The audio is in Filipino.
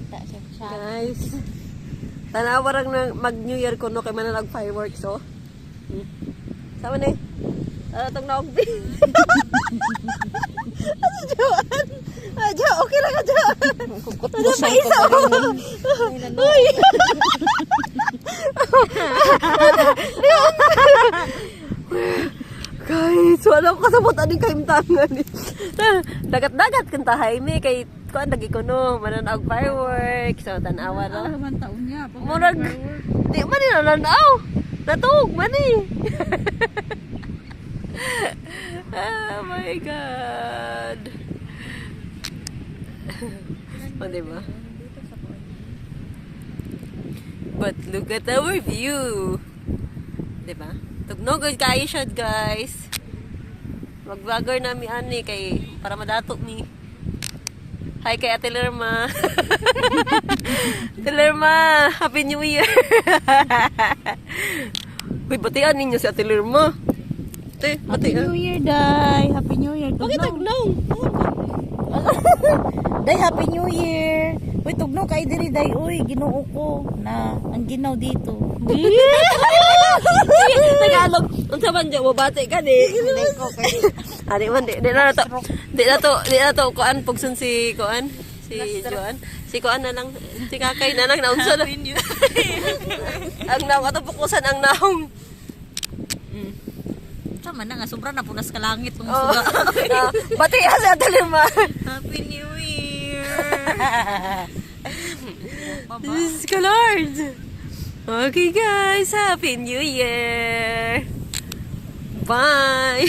Kita siya siya. Guys. Tanawa rang mag New Year ko no kay mananag fireworks oh. Sama ni. Tong naog. Ano Joan? Jo, okay lang ka Jo. Ano pa isa? Uy. Guys, wala ko kasabot aning kaimtangan ni. Dagat-dagat kanta Jaime kay kuan lagi ko no mananaog fireworks so tanawa ra. Man taon niya. Murag di man ni nananaw. Natug man ni. Oh my god. Oh, diba? But look at our view. Diba? Tugnog kayo siya guys. Mag-vlogger namin ani kay para madato mi. Hi kay Ate Lerma. Ate Lerma, Happy New Year. Uy, batian ninyo si Ate Lerma. Ate, Happy New Year, Day. Happy New Year. Bakit tugnaw? Day, Happy New Year. Uy, tugnaw kay diri, Day. Uy, ginoo ko na ang ginaw dito. Tagalog. Unsa man dyan, mabati ka di. Ari man, di na to, kuan, pugsun si kuan, si Joan. Si kuan na lang, si kakay na lang, naunsa na. Ang naong, ato pukusan ang naong. Sama na nga, sobra na punas ka langit. Oh, bati ka sa Ate Lerma. Happy New Year. Diyos ka Lord. Okay guys, Happy New Year. Bye.